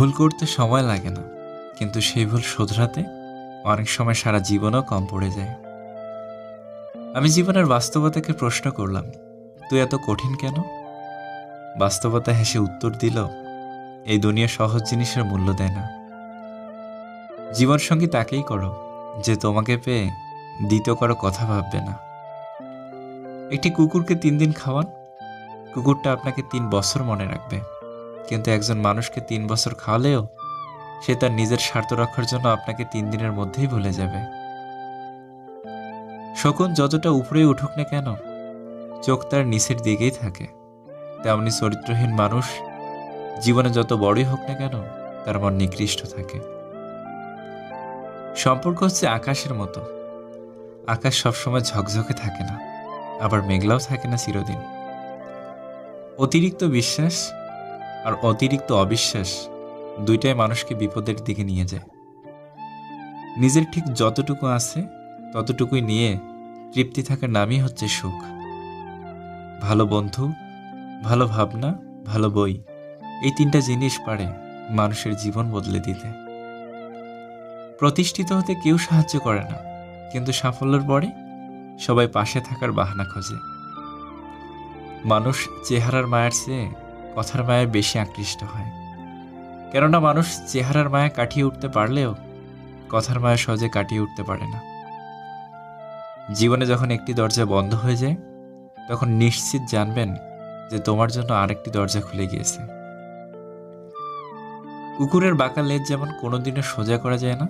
ভুল করতে সময় লাগে না, কিন্তু সেই ভুল শোধরাতে অনেক সময় সারা জীবনও কম পড়ে যায়। আমি জীবনের বাস্তবতাকে প্রশ্ন করলাম, তুই এত কঠিন কেন? বাস্তবতা হেসে উত্তর দিল, এই দুনিয়া সহজ জিনিসের মূল্য দেয় না। জীবনসঙ্গী তাকেই করো যে তোমাকে পেয়ে দ্বিতীয় কারো কথা ভাববে না। একটি কুকুরকে 3 দিন খাওয়ান, কুকুরটা আপনাকে 3 বছর মনে রাখবে, কিন্তু একজন মানুষকে 3 বছর খাওয়ালেও সে তার নিজের স্বার্থ রক্ষার জন্য আপনাকে 3 দিনের মধ্যেই ভুলে যাবে। শকুন যতটা উপরে উঠুক না কেন, চোখ তার নিচের দিকেই থাকে। তেমনি চরিত্রহীন মানুষ জীবনে যত বড়ই হোক না কেন, তার মন নিকৃষ্ট থাকে। সম্পর্ক হচ্ছে আকাশের মতো। আকাশ সবসময় ঝকঝকে থাকে না, আবার মেঘলাও থাকে না চিরদিন। অতিরিক্ত বিশ্বাস আর অতিরিক্ত অবিশ্বাস দুইটাই মানুষকে বিপদের দিকে নিয়ে যায়। নিজের ঠিক যতটুকু আছে ততটুকুই নিয়ে তৃপ্তি থাকার নামই হচ্ছে সুখ। ভালো বন্ধু, ভালো ভাবনা, ভালো বই, এই 3টা জিনিস পারে মানুষের জীবন বদলে দিতে। প্রতিষ্ঠিত হতে কেউ সাহায্য করে না, কিন্তু সাফল্যের পরে সবাই পাশে থাকার বাহানা খোঁজে। মানুষ চেহারার মায়ার চেয়ে কথার মায়ায় বেশি আকৃষ্ট হয়, কেননা মানুষ চেহারার মায়া কাটিয়ে উঠতে পারলেও কথার মায়া সহজে কাটিয়ে উঠতে পারে না। জীবনে যখন একটি দরজা বন্ধ হয়ে যায়, তখন নিশ্চিত জানবেন যে তোমার জন্য আরেকটি দরজা খুলে গিয়েছে। কুকুরের বাঁকা লেজ যেমন কোনোদিনও সোজা করা যায় না,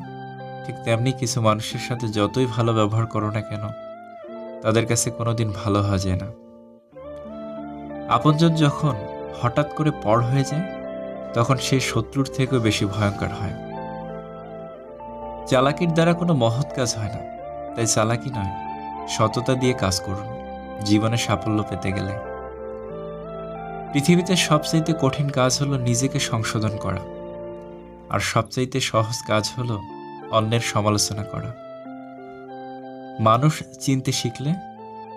ঠিক তেমনি কিছু মানুষের সাথে যতই ভালো ব্যবহার করো না কেন, তাদের কাছে কোনোদিন ভালো হওয়া যায় না। আপনজন যখন হঠাৎ করে পর হয়ে যায়, তখন সেই শত্রুর থেকেও বেশি ভয়ঙ্কর হয়। চালাকির দ্বারা কোনো মহৎ কাজ হয় না, তাই চালাকি নয়, সততা দিয়ে কাজ করুন জীবনে সাফল্য পেতে গেলে। পৃথিবীতে সবচাইতে কঠিন কাজ হলো নিজেকে সংশোধন করা, আর সবচাইতে সহজ কাজ হলো অন্যের সমালোচনা করা। মানুষ চিনতে শিখলে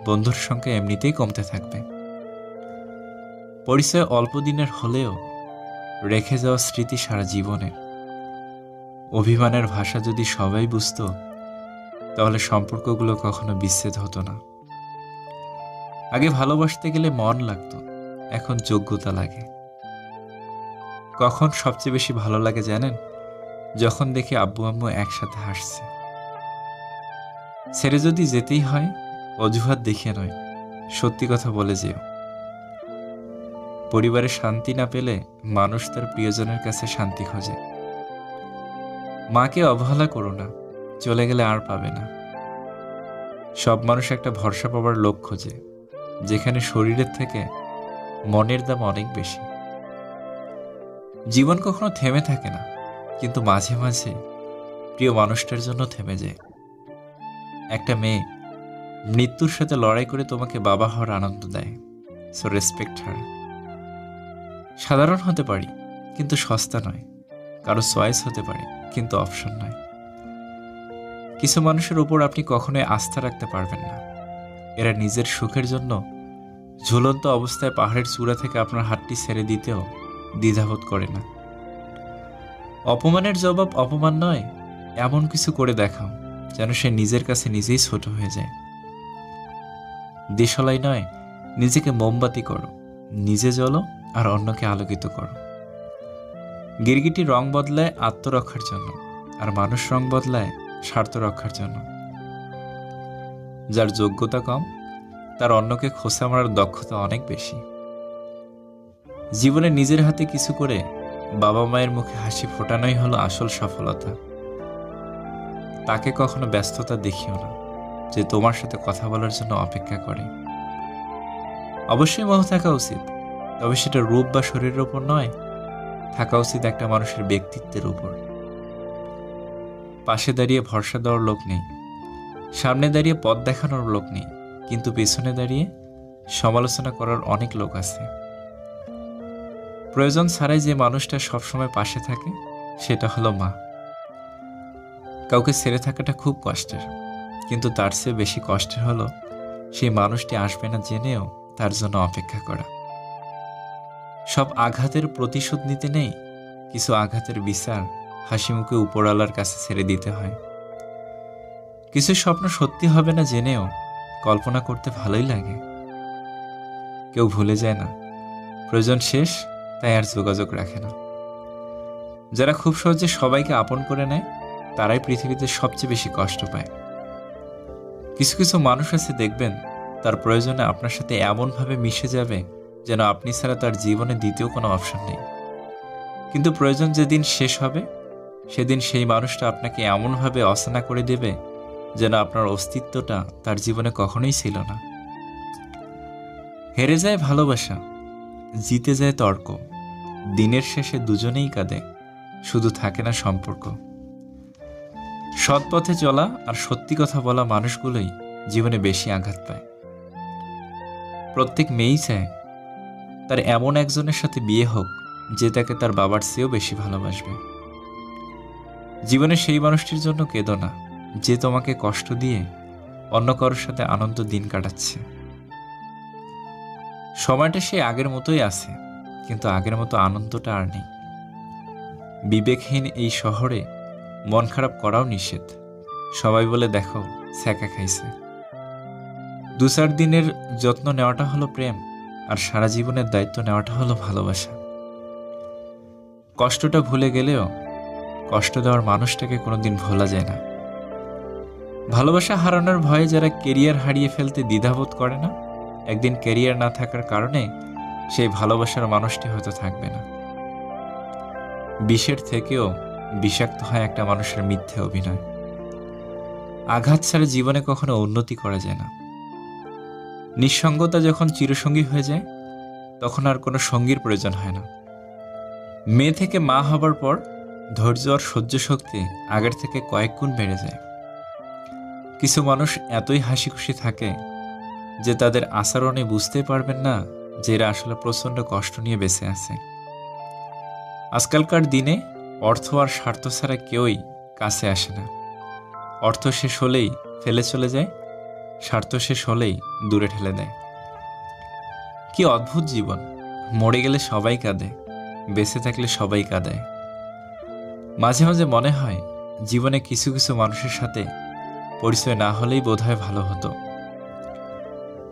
বন্ধুর সংখ্যা এমনিতেই কমতে থাকবে। পরিচয় অল্প দিনের হলেও রেখে যাওয়া স্মৃতি সারা জীবনের। অভিমানের ভাষা যদি সবাই বুঝতো, তাহলে সম্পর্কগুলো কখনো বিচ্ছেদ হতো না। আগে ভালোবাসতে গেলে মন লাগতো, এখন যোগ্যতা লাগে। কখন সবচেয়ে বেশি ভালো লাগে জানেন? যখন দেখি আব্বু আম্মু একসাথে হাসছে। ছেড়ে যদি যেতেই হয়, অজুহাত দেখিয়ে নয়, সত্যি কথা বলে যেও। পরিবারে শান্তি না পেলে মানুষ তার প্রিয়জনের কাছে শান্তি খোঁজে। মাকে অবহেলা করো না, চলে গেলে আর পাবে না। সব মানুষ একটা ভরসা পাবার লোক খোঁজে, যেখানে শরীরের থেকে মনের দাম অনেক বেশি। জীবন কখনো থেমে থাকে না, কিন্তু মাঝে মাঝে প্রিয় মানুষটার জন্য থেমে যায়। একটা মেয়ে মৃত্যুর সাথে লড়াই করে তোমাকে বাবা হওয়ার আনন্দ দেয়, সো রেসপেক্ট হার। সাধারণ হতে পারি, কিন্তু সস্তা নয়। কারো চয়েস হতে পারে, কিন্তু অপশন নয়। কিছু মানুষের উপর আপনি কখনোই আস্থা রাখতে পারবেন না। এরা নিজের সুখের জন্য ঝুলন্ত অবস্থায় পাহাড়ের চূড়া থেকে আপনার হাতটি ছেড়ে দিতেও দ্বিধাবোধ করে না। অপমানের জবাব অপমান নয়, এমন কিছু করে দেখাও যেন সে নিজের কাছে নিজেই ছোট হয়ে যায়। দেশলাই নয়, নিজেকে মোমবাতি করো, নিজে জ্বলো আর অন্যকে আলোকিত করো। গিরগিটি রং বদলায় আত্মরক্ষার জন্য, আর মানুষ রং বদলায় স্বার্থ রক্ষার জন্য। যার যোগ্যতা কম, তার অন্যকে খোঁচা মারার দক্ষতা অনেক বেশি। জীবনে নিজের হাতে কিছু করে বাবা মায়ের মুখে হাসি ফোটানোই হলো আসল সফলতা। তাকে কখনো ব্যস্ততা দেখিও না, যে তোমার সাথে কথা বলার জন্য অপেক্ষা করে। অবশ্যই মোহ থাকা উচিত, তবে সেটা রূপ বা শরীরের উপর নয়, থাকা উচিত একটা মানুষের ব্যক্তিত্বের উপর। পাশে দাঁড়িয়ে ভরসা দেওয়ার লোক নেই, সামনে দাঁড়িয়ে পথ দেখানোর লোক নেই, কিন্তু পেছনে দাঁড়িয়ে সমালোচনা করার অনেক লোক আছে। প্রয়োজন ছাড়াই যে মানুষটা সবসময় পাশে থাকে, সেটা হলো মা। কাউকে ছেড়ে থাকাটা খুব কষ্টের, কিন্তু তার চেয়ে বেশি কষ্টের হলো সেই মানুষটি আসবে না জেনেও তার জন্য অপেক্ষা করা। সব আঘাতের প্রতিশোধ নিতে নেই, কিছু আঘাতের বিচার হাসি মুখে উপরওয়ালার কাছে ছেড়ে দিতে হয়। কিছু স্বপ্ন সত্যি হবে না জেনেও কল্পনা করতে ভালোই লাগে। কেউ ভুলে যায় না, প্রয়োজন শেষ তাই আর যোগাযোগ রাখে না। যারা খুব সহজে সবাইকে আপন করে নেয় তারাই পৃথিবীতে সবচেয়ে বেশি কষ্ট পায়। কিছু কিছু মানুষ আছে দেখবেন, তার প্রয়োজনে আপনার সাথে এমনভাবে মিশে যাবে যেন আপনি ছাড়া তার জীবনে দ্বিতীয় কোনো অপশন নেই। কিন্তু প্রয়োজন যেদিন শেষ হবে সেদিন সেই মানুষটা আপনাকে এমনভাবে অচেনা করে দেবে যেন আপনার অস্তিত্বটা তার জীবনে কখনোই ছিল না। হেরে যায় ভালোবাসা, জিতে যায় তর্ক, দিনের শেষে দুজনেই কাঁদে, শুধু থাকে না সম্পর্ক। সৎ পথে চলা আর সত্যি কথা বলা মানুষগুলোই জীবনে বেশি আঘাত পায়। প্রত্যেক মেয়েই চায় তার এমন একজনের সাথে বিয়ে হোক যে তাকে তার বাবার চেয়েও বেশি ভালোবাসবে। জীবনে সেই মানুষটির জন্য কেঁদো না যে তোমাকে কষ্ট দিয়ে অন্য কারোর সাথে আনন্দ দিন কাটাচ্ছে। সময়টা সে আগের মতোই আছে, কিন্তু আগের মতো আনন্দটা আর নেই। বিবেকহীন এই শহরে মন খারাপ করাও নিষেধ। সবাই বলে দেখো ছ্যাঁকা খাইছে। 2-4 দিনের যত্ন নেওয়াটা হলো প্রেম, আর সারা জীবনের দায়িত্ব নেওয়াটা হলো ভালোবাসা। কষ্টটা ভুলে গেলেও কষ্ট দেওয়ার মানুষটাকে কোনোদিন ভোলা যায় না। ভালোবাসা হারানোর ভয়ে যারা কেরিয়ার হারিয়ে ফেলতে দ্বিধাবোধ করে না, একদিন কেরিয়ার না থাকার কারণে সেই ভালোবাসার মানুষটি হয়তো থাকবে না। বিষের থেকেও বিষাক্ত হয় একটা মানুষের মিথ্যে অভিনয়। আঘাত ছাড়া জীবনে কখনো উন্নতি করা যায় না। নিঃসঙ্গতা যখন চিরসঙ্গী হয়ে যায় তখন আর কোনো সঙ্গীর প্রয়োজন হয় না। মেয়ে থেকে মা হবার পর ধৈর্য আর সহ্য শক্তি আগের থেকে কয়েক গুণ বেড়ে যায়। কিছু মানুষ এতই হাসি খুশি থাকে যে তাদের আচরণে বুঝতে পারবেন না যে এরা আসলে প্রচণ্ড কষ্ট নিয়ে বেঁচে আছে। আজকালকার দিনে অর্থ আর স্বার্থ ছাড়া কেউই কাছে আসে না। অর্থ শেষ হলেই ফেলে চলে যায়, স্বার্থ শেষ হলেই দূরে ঠেলে দেয়। কি অদ্ভুত জীবন! মরে গেলে সবাই কাঁদে, বেঁচে থাকলে সবাই কাঁদায়। মাঝে মাঝে মনে হয় জীবনে কিছু কিছু মানুষের সাথে পরিচয় না হলেই বোধহয় ভালো হতো।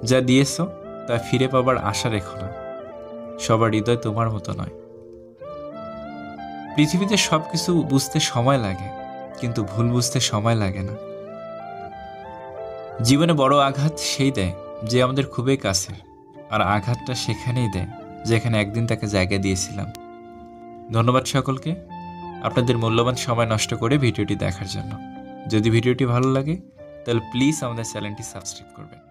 যা দিয়েছ তা ফিরে পাবার আশা রেখো না, সবার হৃদয় তোমার মতো নয়। পৃথিবীতে সবকিছু বুঝতে সময় লাগে, কিন্তু ভুল বুঝতে সময় লাগে না। জীবনে বড় আঘাত সেই দেয় যে আমাদের খুবই কাছের, আর আঘাতটা সেখানেই দেয় যেখানে একদিন তাকে জায়গা দিয়েছিলাম। ধন্যবাদ সকলকে আপনাদের মূল্যবান সময় নষ্ট করে ভিডিওটি দেখার জন্য। যদি ভিডিওটি ভালো লাগে তাহলে প্লিজ আমাদের চ্যানেলটি সাবস্ক্রাইব করবেন।